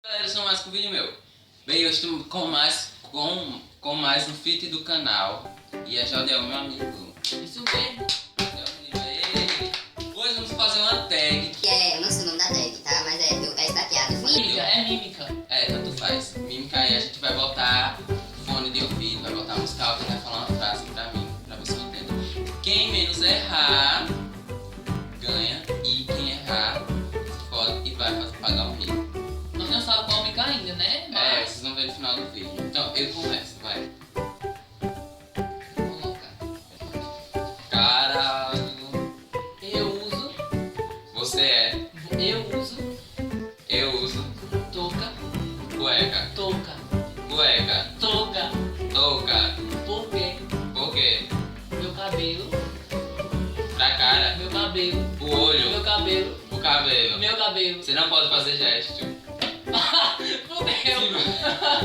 Galera, estou mais com um vídeo meu. Bem, eu estou com mais um feat do canal. E a Jadiel, meu amigo. Isso mesmo. Hoje vamos fazer uma tag. Que é, eu não sei o nome da tag, tá? Mas é estaqueado. Mímica, é mímica. Tanto faz. Mímica aí, a gente vai botar fone de ouvido, vai botar música alta e vai falar uma frase pra mim, pra ver se eu entendo. Quem menos errar, ganha. E quem errar, se fode e vai pagar um rio. Nós não sabemos qual mímica ainda, né? Vocês vão ver no final do vídeo. Então, eu começo, vai. Coloca. Caralho. Eu uso. Você é. Eu uso. Eu uso. Touca. Cueca. Touca. Cueca. Touca. Touca. Por quê? Por quê? Meu cabelo. Pra cara. Meu cabelo. O olho. Meu cabelo. O cabelo. Meu cabelo. Você não pode fazer gesto. Fudeu.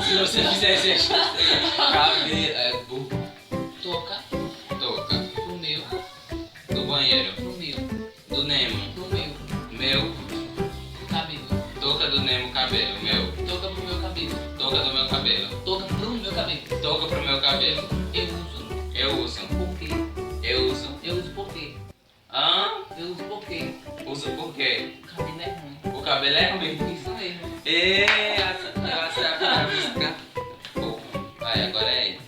Se você fizer gesto, cabelo. É burro. Touca. Touca. Pro meu. Do banheiro. Pro meu. Do Nemo. Pro meu. Meu. Cabelo. Touca do Nemo, cabelo. Meu. Touca pro meu cabelo. Touca do meu cabelo. Touca pro meu cabelo. Touca pro meu cabelo. Eu uso. Eu uso. Por quê? Eu uso. Eu uso por quê? Hã? Eu uso por quê? Uso por quê? O cabelo é ruim. O cabelo é ruim. Isso mesmo. Essa é a música. Vai, agora é ele.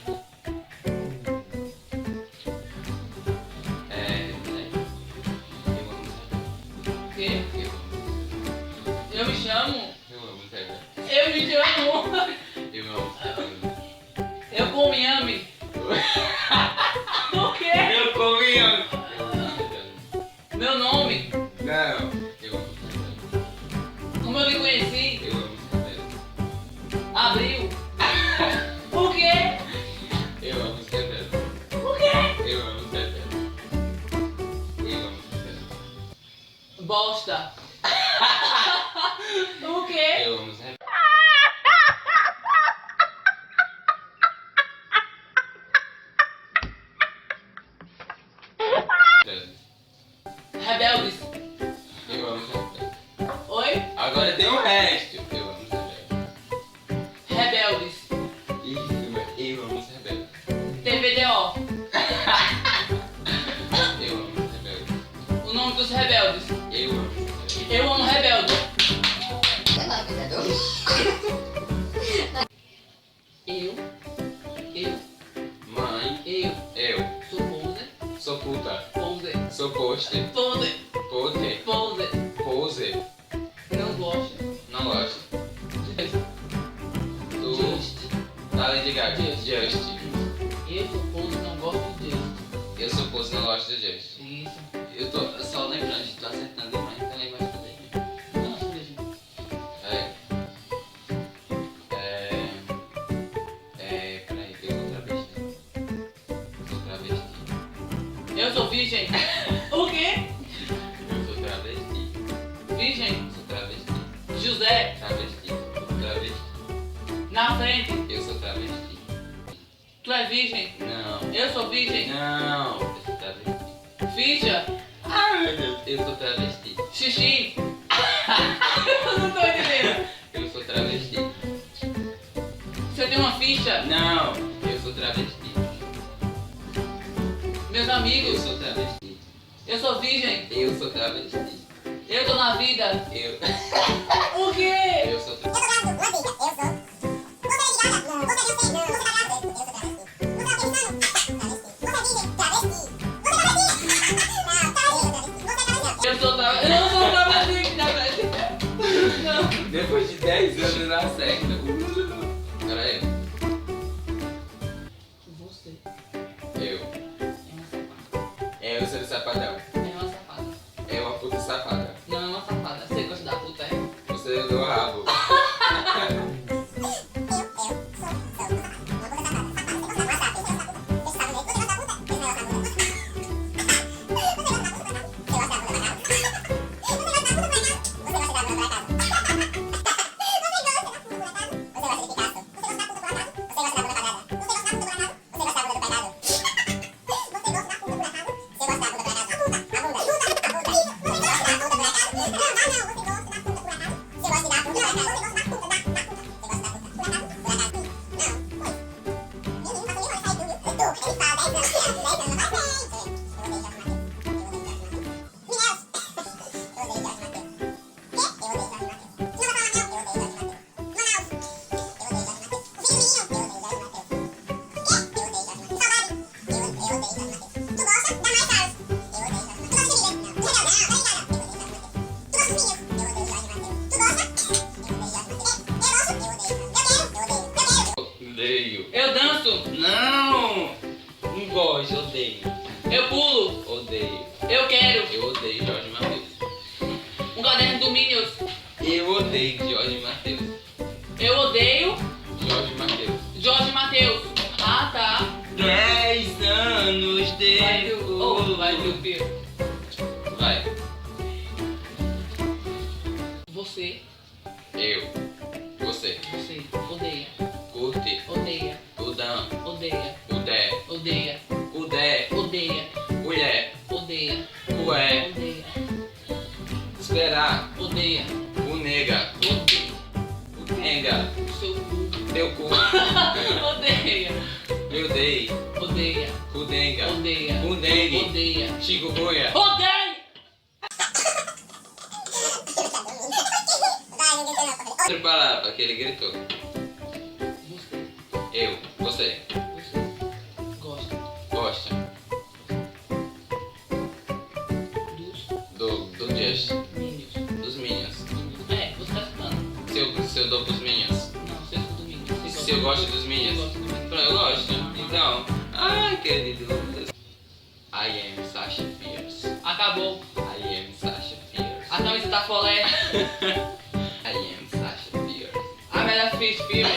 Eu amo O quê? Zé. Eu me chamo? Eu amo Zé. Eu me chamo? Eu amo Zé. Eu como inhame? Por quê? Eu comi. Eu amo Zé. Meu nome? Não. Eu amo Zé. Como eu lhe conheci? Eu amo Zé. Abril? Por quê? Eu amo Zé. Por quê? Eu amo Zé. Eu amo Zé. Bosta. Por quê? Eu amo Zé. Rebeldes? Eu amo Zé. Oi? Agora tem o resto. Eu amo Zé. Rebeldes? Isso, mas eu amo Zé. TVDO? Eu amo Zé. O nome dos rebeldes? Eu amo Zé. Eu amo rebelde. Sei lá, pensador. Eu. Mãe. Eu. Eu. Sou poser. Sou puta. Poser. Sou poster. Poser. Poder. Poser. Pose. Não gosto. Não gosto. Do. Just. Da Lady Gaga. Just. Just. Eu sou poser, não gosto de Just. Eu sou pose, não gosto de Just. Isso. Eu tô só lembrando, tô acertando demais, então ele vai fazer. Não, seja. Peraí, eu sou travesti. Sou travesti. Eu sou virgem. O quê? Eu sou travesti. Virgem. Sou travesti. José. Travesti. Travesti. Na frente. Eu sou travesti. Tu é virgem. Não. Eu sou virgem. Não. Eu sou travesti. Ficha. Ai, meu Deus. Eu sou travesti. Xixi. Eu não tô entendendo. Eu sou travesti. Você tem uma ficha? Não. Eu sou travesti. Meus Eu amigos. sou travesti. Eu sou virgem. Eu sou travesti. Eu tô na vida. Eu. O quê? Eu sou travesti. Eu sou travesti. Eu não sou travesti. Não. Depois de 10 anos na certa. Agora eu. Você Eu. é uma safada. Eu sou de sapadão. É uma safada. É uma puta safada. Não é uma safada. Você gosta da puta, é? Você do rabo. Não! Não gosto, odeio. Eu pulo. Odeio. Eu quero. Eu odeio Jorge Mateus. Um caderno do Minions. Eu odeio Jorge Mateus. Eu odeio Jorge Mateus. Jorge Mateus. Ah, tá. 10 anos de Vai, Bill. Oh, vai, Bill. Vai. Você. Eu. Você. Você. Odeia. Curte. Odeia. Udão. Odeia. Udé. Odeia. Udé. Odeia. Mulher. Odeia. Ué. Odeia. Esperar. Odeia. Unega. Odeia. Unega. Seu cu. Teu cu. Odeia. Eu dei. Odeia. Cudenga. Odeia. Undengue. Odeia. Chikungunya. Odeia. Outra palavra que ele gritou. Você. Eu. Você. Você. Gosta. Gosta. Do Just. Minions. Dos Minions. É, você tá escutando. Se eu dou pros Minions. Não, você escuta o Minions. Se eu gosto dos Minions. Você gosta do Minions. Eu gosto. Então. Ai, querido. I am Sasha Fierce. Acabou. I am Sasha Fierce. A camisa tá folé. I am Sasha Fierce. A melhor fish filme.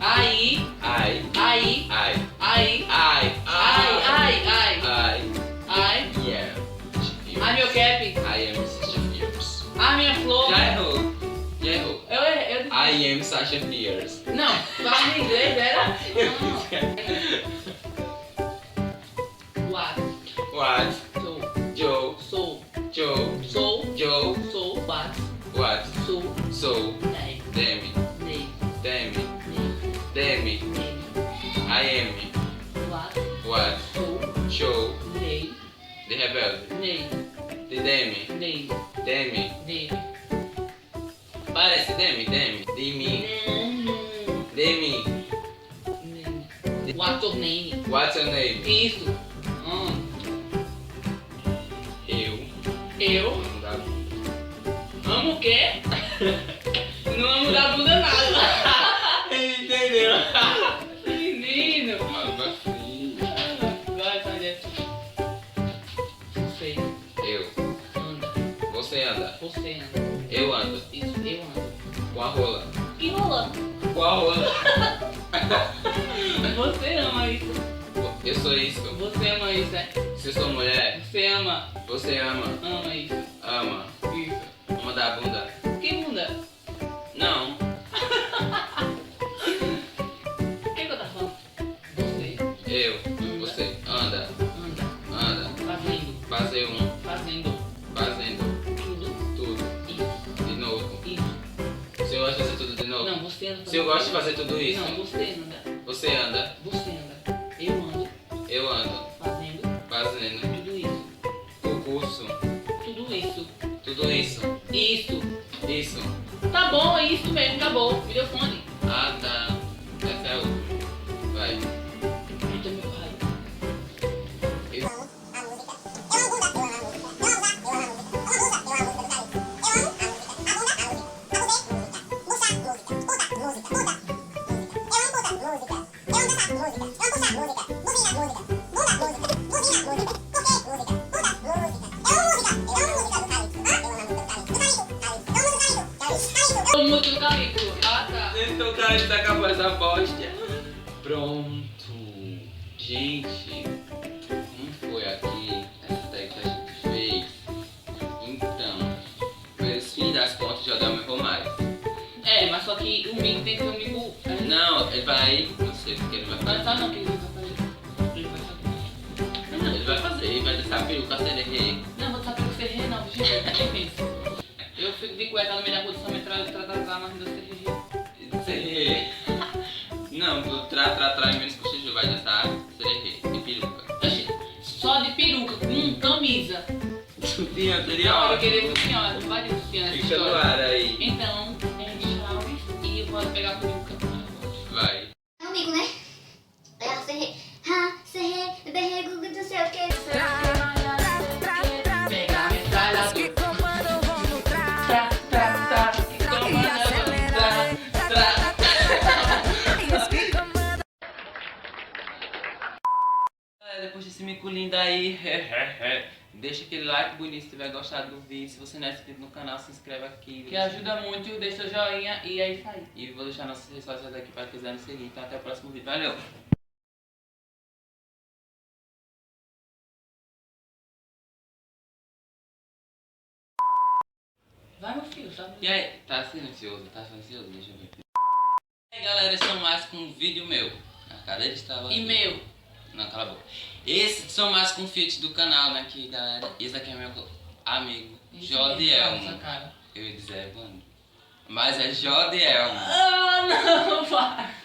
Aí. Ai. Aí. Ai. Aí. Ai. Ai. Ai. Ai. Ai. Yeah. Ai, meu cap. I am Sasha Fierce. Ai, minha flor. Já errou. Já errou. Eu errei. I am Sasha Fierce. Não, fala em inglês, era? What? What? Sou. Joe. Sou. Joe. Sou. Joe. Sou. What? What? Sou. So. Name. Demi. Name. Demi. Name. Demi. Name. I am. What? What? Sou. Show. Name. The Rebelde. Name. The Demi. Name. Demi. Name. Parece Demi. Demi. Demi. Demi. Name. What's your name? What's your name? Isso. Eu. Eu Da bunda. amo o quê? Não amo da bunda nada. Entendeu? Menino. Algo assim. Vai fazer. Você Eu. anda. Você anda. Você anda. Eu ando. Isso, eu ando. Com a rola. Que rola? Com a rola. Você ama isso. Eu sou isso. Você ama isso, é? Se eu sou mulher, Você ama. você ama. Ama isso. Ama. Isso. Uma da bunda. Que bunda? Não. O que eu tava falando? Você Eu. Você. Anda. anda. Anda. Fazendo. Fazer um. Fazendo. Fazendo. Tudo. Tudo. Isso. De novo. Isso. Se eu gosto de fazer tudo de novo. Não, você anda. Se eu gosto de fazer tudo isso. Não, você anda. Você anda. Você anda. Eu ando. Eu ando. Fazendo. Fazendo. Tudo isso. Concurso. Tudo isso. Tudo isso. Isso. Isso. Tá bom, é isso mesmo, acabou. Me deu fone. Ah, tá. Essa é a última. Vai. Então, meu pai. Tô muito do Calipso. Ah, tá. Então, cara, isso acabou essa bosta. Pronto. Gente, como foi aqui essa tag que a gente fez? Então, pelos fim das contas, já dá meu Romário. É, mas só que o mico tem que ser um mico. Não, ele vai. Não sei o que ele vai Mas fazer. sabe não que ele vai fazer? Ele vai fazer. Não, ele vai fazer, ele vai dançar peruca sererê. Não, vou saber o serrê não, gente. Quem pensa? Eu fico de cueca no meio da rua de São Metralha, mas ainda serrê. Sererê. Não, do tra, e menos cochicho vai dançar sererê e peruca. Oxi, só de peruca, com camisa. Sutiã, seria Não, eu ótimo. queria sutiã, não vai ter sutiã nessa Fica no história. ar aí. Então, Charles e eu vou pegar a peruca. Vai. É um amigo, né? É o serrê. Ha, serrê, berrê, gugu, não sei o que. Pega a metralhadora. Que comando vamos Tra, tra, tra. e acelera. linda aí. Deixa aquele like bonito se tiver gostado do vídeo. Se você não é inscrito no canal, se inscreve aqui. Que ajuda muito, deixa o joinha e é isso aí. E vou deixar nossas redes sociais aqui para quem quiser nos seguir. Então até o próximo vídeo. Valeu! Vai, meu filho, tá? E aí, tá silencioso? Tá silencioso? Deixa eu ver. E aí galera, são mais com um vídeo meu. A cadeira estava E aqui. meu. Não, cala a boca. Esse são mais com feat do canal, né, que galera. Esse aqui é meu amigo, Jodielmo. Essa cara. Eu ia dizer Evandro. Mas é Jodielmo. Ah, não, vai.